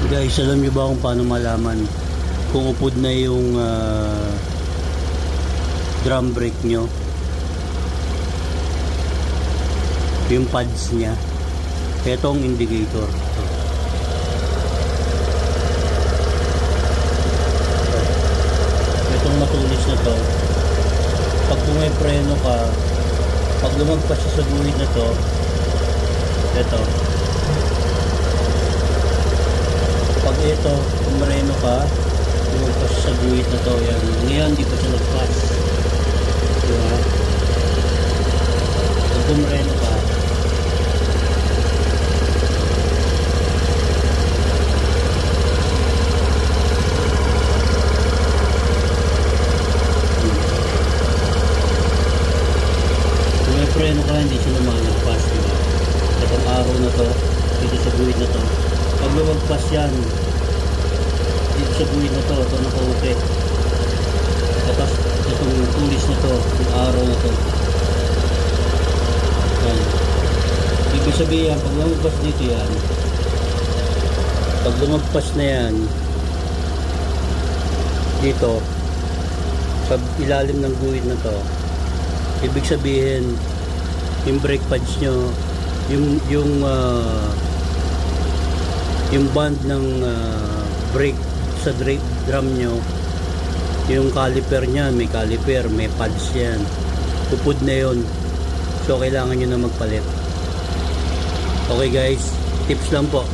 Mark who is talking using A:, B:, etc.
A: Guys, alam nyo ba kung paano malaman kung upod na yung drum brake nyo, yung pads nya? Ito ang indicator. Itong matulis na to, pag pumipreno ka, pag lumagpas sa guhit na to, ito, pag ito, pumireno ka, lumagpas sa guhit na to, yan. Ngayon, di pa siya nagpas. Diba? Pag pumireno ka, pumireno ka, hindi siya lumagpas. Diba? Itong araw na to, dito sa guhit na to, pag lumagpas yan, dito sa buhay na to, ito naka-okay. Tapos itong tulis na to, yung araw na to. Yan. Ibig sabihin, pag lumagpas dito yan, pag lumagpas na yan, dito, sa ilalim ng guhit na to, ibig sabihin, yung brake pads nyo, yung band ng brake sa drum nyo, yung caliper nya, may caliper, may pads yan, upod na yun. So kailangan nyo na magpalit. Okay guys, tips lang po.